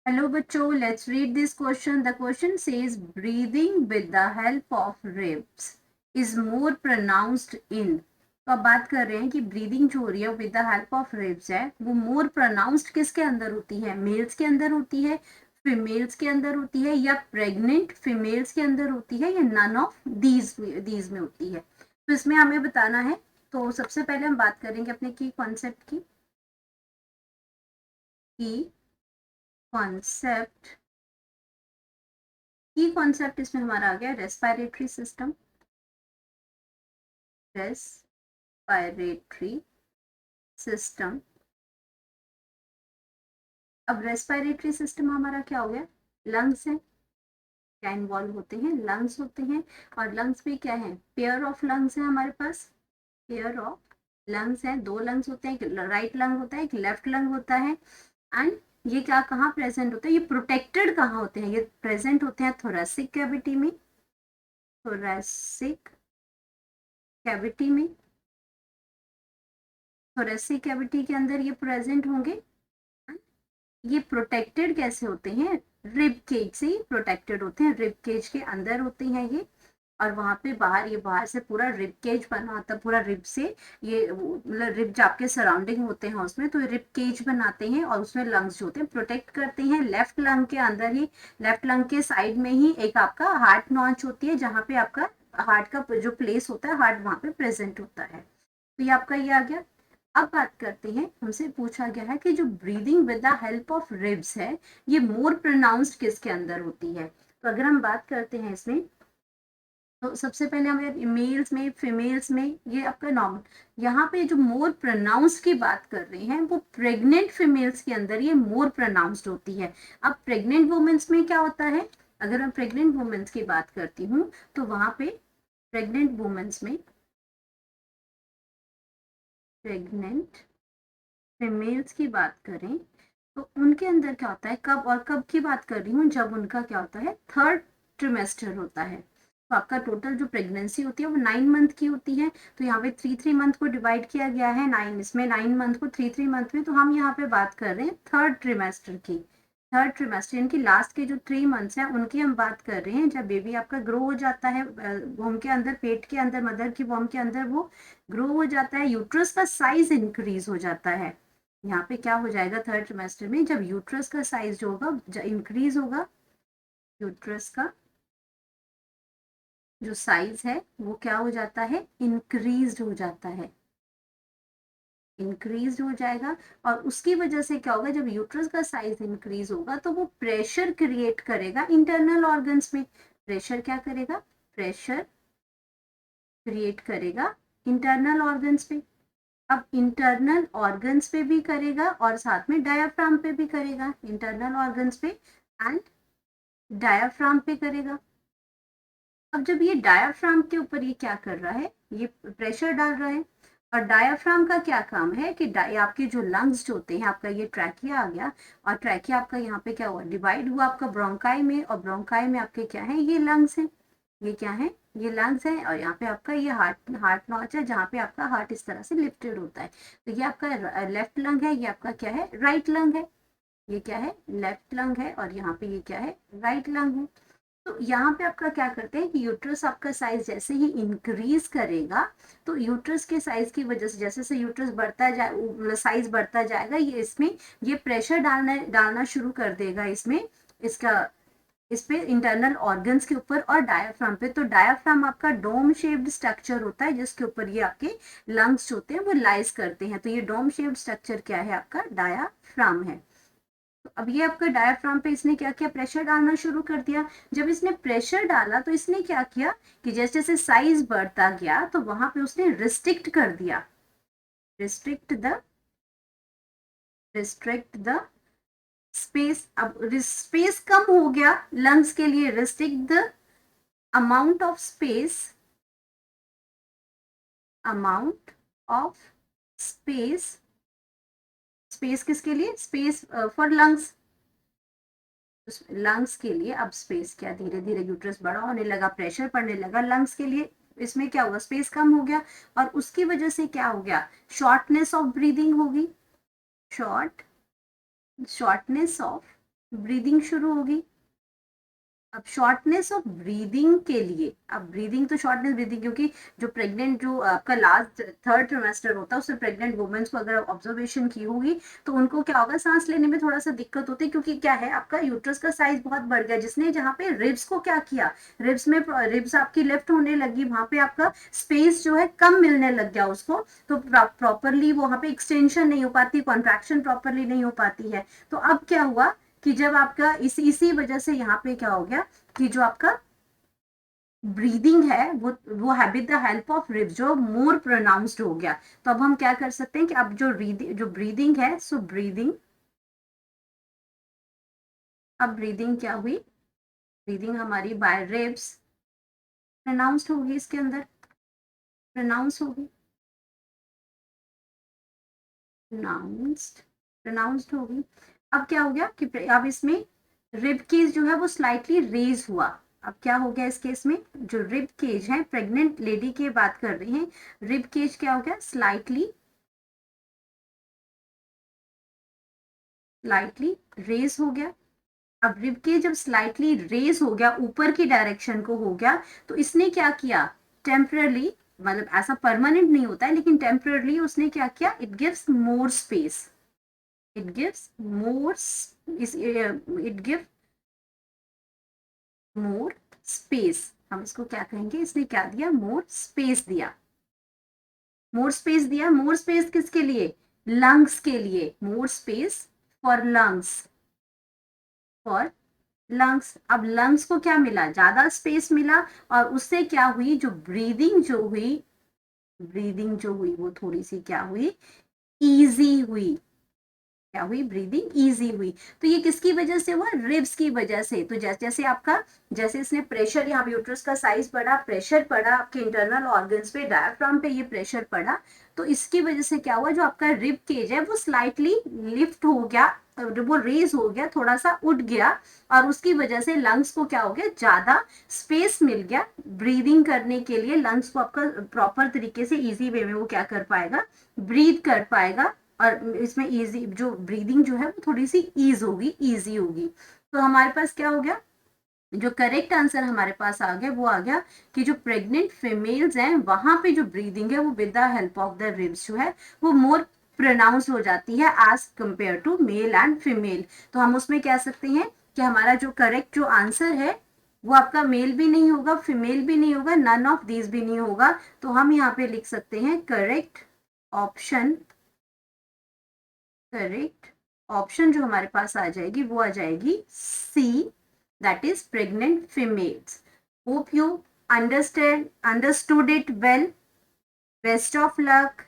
Hello बच्चों, let's read this question. The question says breathing with the help of ribs is more pronounced in. तो अब बात कर रहे हैं कि ब्रीदिंग जो हो रही है with the help of ribs है वो मोर प्रोनाउंस्ड किसके अंदर होती है, मेल्स के अंदर होती है, फीमेल्स के अंदर होती है, या प्रेग्नेंट फीमेल्स के अंदर होती है, या नन ऑफ दीज में होती है. तो इसमें हमें बताना है. तो सबसे पहले हम बात करेंगे अपने की कॉन्सेप्ट कॉन्सेप्ट की कॉन्सेप्ट इसमें हमारा आ गया रेस्पिरेटरी सिस्टम. Respiratory system. अब रेस्पिरेटरी सिस्टम हमारा क्या हो गया, लंग्स है. क्या इन्वॉल्व होते हैं, लंग्स होते हैं. और लंग्स भी क्या है, पेयर ऑफ लंग्स है हमारे पास. पेयर ऑफ लंग्स है, दो लंग्स होते हैं, एक राइट लंग होता है, एक लेफ्ट लंग होता है. एंड ये क्या कहाँ प्रेजेंट होते हैं, ये प्रोटेक्टेड कहाँ होते हैं, ये प्रेजेंट होते हैं थोरेसिक कैविटी में. थोरेसिक कैविटी में, थोरेसिक कैविटी के अंदर ये प्रेजेंट होंगे. ये प्रोटेक्टेड कैसे होते हैं, रिब केज से ही प्रोटेक्टेड होते हैं, रिब केज के अंदर होते हैं ये. और वहां पे बाहर, ये बाहर से पूरा रिब केज बना होता है, पूरा रिब से ये मतलब रिब जो आपके सराउंडिंग होते हैं उसमें, तो रिब केज बनाते हैं और उसमें लंग्स जो होते हैं प्रोटेक्ट करते हैं. लेफ्ट लंग के अंदर ही, लेफ्ट लंग के साइड में ही एक आपका हार्ट नॉच होती है, जहाँ पे आपका हार्ट का जो प्लेस होता है, हार्ट वहां पे प्रेजेंट होता है. तो ये आपका ये आ गया. अब बात करते हैं, हमसे पूछा गया है कि जो breathing with the help of ribs है ये मोर प्रोनाउंस्ड किसके अंदर होती है. तो अगर हम बात करते हैं इसमें, तो सबसे पहले हमें मेल्स में, फीमेल्स में, ये आपका नॉर्मल. यहाँ पे जो मोर प्रोनाउंस्ड की बात कर रहे हैं वो प्रेग्नेंट फीमेल्स के अंदर ये मोर प्रोनाउंस्ड होती है. अब प्रेग्नेंट वुमेन्स में क्या होता है, अगर मैं प्रेग्नेंट वुमेन्स की बात करती हूँ तो वहां पे प्रेग्नेंट वुमेन्स में, प्रेग्नेंट फीमेल्स की बात करें तो उनके अंदर क्या होता है, कब और कब की बात कर रही हूँ, जब उनका क्या होता है, थर्ड ट्रिमेस्टर होता है. तो आपका टोटल जो प्रेगनेंसी होती है वो 9 मंथ की होती है. तो यहाँ पे 3 मंथ को डिवाइड किया गया है, 9 मंथ को 3 मंथ में. तो हम यहाँ पे बात कर रहे हैं थर्ड ट्रिमेस्टर की. थर्ड ट्रिमेस्टर यानी कि लास्ट के जो 3 मंथ्स हैं उनकी हम बात कर रहे हैं, जब बेबी आपका ग्रो हो जाता है वोम के अंदर, पेट के अंदर, मदर की वोम के अंदर वो ग्रो हो जाता है, यूट्रस का साइज इंक्रीज हो जाता है. यहाँ पे क्या हो जाएगा थर्ड ट्रिमेस्टर में, जब यूट्रस का साइज जो होगा इंक्रीज होगा, यूट्रस का जो साइज है वो क्या हो जाता है, इंक्रीज हो जाता है, इंक्रीज हो जाएगा. और उसकी वजह से क्या होगा, जब यूट्रस का साइज इंक्रीज होगा तो वो प्रेशर क्रिएट करेगा इंटरनल ऑर्गन्स में. प्रेशर क्या करेगा, प्रेशर क्रिएट करेगा इंटरनल ऑर्गन्स पे. अब इंटरनल ऑर्गन्स पे भी करेगा और साथ में डायाफ्राम पे भी करेगा, इंटरनल ऑर्गन्स पे एंड डायाफ्राम पे करेगा. अब जब ये डायाफ्राम के ऊपर ये क्या कर रहा है, ये प्रेशर डाल रहा है. और डायाफ्राम का क्या काम है कि आपके जो लंग्स जो होते हैं, आपका ये ट्रैकिया आ गया, और ट्रैकिया आपका यहाँ पे क्या हुआ, डिवाइड हुआ आपका ब्रोंकाई में, और ब्रोंकाई में आपके क्या है, ये लंग्स हैं. ये क्या है, ये लंग्स है. और यहाँ पे आपका ये हार्ट नॉच है, जहाँ पे आपका हार्ट इस तरह से लिफ्टेड होता है. तो ये आपका लेफ्ट लंग है, ये आपका क्या है, राइट लंग है. ये क्या है, लेफ्ट लंग है, और यहाँ पे ये क्या है, राइट लंग है. तो यहाँ पे आपका क्या करते हैं कि यूट्रस आपका साइज जैसे ही इंक्रीज करेगा, तो यूट्रस के साइज की वजह से जैसे जैसे यूट्रस बढ़ता जाए, साइज बढ़ता जाएगा, ये इसमें ये प्रेशर डालना शुरू कर देगा इसमें, इसका इस पे इंटरनल ऑर्गन्स के ऊपर और डायाफ्राम पे. तो डायाफ्राम आपका डोम शेप्ड स्ट्रक्चर होता है जिसके ऊपर ये आपके लंग्स होते हैं वो लाइज करते हैं. तो ये डोम शेप्ड स्ट्रक्चर क्या है, आपका डायाफ्राम है. तो अब ये आपका डायाफ्राम पे इसने क्या किया, प्रेशर डालना शुरू कर दिया. जब इसने प्रेशर डाला तो इसने क्या किया कि जैसे जैसे साइज बढ़ता गया तो वहां पे उसने रिस्ट्रिक्ट कर दिया, restrict the restrict the space. अब स्पेस कम हो गया लंग्स के लिए, restrict the amount of space, amount of space. Space किसके लिए, स्पेस फॉर लंग्स. लंग्स के लिए अब स्पेस क्या, धीरे धीरे यूट्रस बड़ा होने लगा, प्रेशर पड़ने लगा लंग्स के लिए, इसमें क्या हुआ, स्पेस कम हो गया. और उसकी वजह से क्या हो गया, शॉर्टनेस ऑफ ब्रीदिंग होगी, शॉर्टनेस ऑफ ब्रीदिंग शुरू होगी। अब शॉर्टनेस ऑफ ब्रीदिंग के लिए, अब ब्रीदिंग तो शॉर्टनेस ब्रीदिंग, क्योंकि जो प्रेग्नेंट जो आपका लास्ट थर्ड ट्रिमेस्टर होता है उसमें प्रेग्नेंट वुमेन्स को अगर ऑब्जर्वेशन की होगी तो उनको क्या होगा, सांस लेने में थोड़ा सा दिक्कत होती है, क्योंकि क्या है आपका यूट्रस का साइज बहुत बढ़ गया, जिसने जहाँ पे रिब्स को क्या किया, रिब्स में रिब्स आपकी लेफ्ट होने लगी, वहां पे आपका स्पेस जो है कम मिलने लग गया उसको, तो प्रॉपरली वहां पे एक्सटेंशन नहीं हो पाती, कॉन्ट्रैक्शन प्रॉपरली नहीं हो पाती है। तो अब क्या हुआ कि जब आपका इसी वजह से यहाँ पे क्या हो गया कि जो आपका ब्रीदिंग है वो है with the help of ribs जो मोर प्रोनाउंस्ड हो गया। तो अब हम क्या कर सकते हैं कि अब जो ब्रीदिंग है, सो ब्रीदिंग, अब ब्रीदिंग क्या हुई, ब्रीदिंग हमारी बाय रिब्स प्रोनाउंस्ड होगी, इसके अंदर प्रोनाउंस होगी, प्रोनाउंस्ड प्रोनाउंस्ड होगी। अब क्या हो गया कि अब इसमें रिब केज जो है वो स्लाइटली रेज हुआ। अब क्या हो गया इस केस में, जो रिब केज है, प्रेग्नेंट लेडी की बात कर रहे हैं, रिब केज क्या हो गया, स्लाइटली स्लाइटली रेज हो गया। अब रिब केज जब स्लाइटली रेज हो गया, ऊपर की डायरेक्शन को हो गया, तो इसने क्या किया, टेम्परली, मतलब ऐसा परमानेंट नहीं होता है लेकिन टेम्परली उसने क्या किया, it gives more space, it gives more it gives more space। हम इसको क्या कहेंगे, इसने क्या दिया, मोर स्पेस दिया, मोर स्पेस दिया। मोर स्पेस किसके लिए, लंग्स के लिए, more space for lungs, for lungs. अब लंग्स को क्या मिला, ज्यादा स्पेस मिला, और उससे क्या हुई, जो ब्रीदिंग जो हुई, ब्रीदिंग जो हुई वो थोड़ी सी क्या हुई, इजी हुई, क्या हुई, ब्रीदिंग इजी हुई। तो ये किसकी वजह से हुआ, रिब्स की वजह से। तो जैसे जैसे आपका, जैसे इसने प्रेशर, यहाँ यूट्रस का साइज बढ़ा, प्रेशर पड़ा आपके इंटरनल ऑर्गन्स पे, डायफ्राम पे ये प्रेशर पड़ा, तो इसकी वजह से क्या हुआ, जो आपका रिब केज है वो स्लाइटली लिफ्ट हो गया, वो रेज हो गया, थोड़ा सा उठ गया, और उसकी वजह से लंग्स को क्या हो गया, ज्यादा स्पेस मिल गया ब्रीदिंग करने के लिए। लंग्स को आपका प्रॉपर तरीके से इजी वे में वो क्या कर पाएगा, ब्रीथ कर पाएगा, और इसमें इजी जो ब्रीदिंग जो है वो थोड़ी सी ईज होगी, इजी होगी। तो हमारे पास क्या हो गया, जो करेक्ट आंसर हमारे पास आ गया वो आ गया कि जो प्रेग्नेंट फीमेल्स हैं वहां पे जो ब्रीदिंग है वो with the help of the ribs जो है वो मोर प्रोनाउंस हो जाती है as compare to male and female. तो हम उसमें कह सकते हैं कि हमारा जो करेक्ट जो आंसर है वो आपका मेल भी नहीं होगा, फीमेल भी नहीं होगा, नन ऑफ दीज भी नहीं होगा। तो हम यहाँ पे लिख सकते हैं करेक्ट ऑप्शन, करेक्ट ऑप्शन जो हमारे पास आ जाएगी वो आ जाएगी C, that is pregnant females. Hope you understood it well. Best of luck.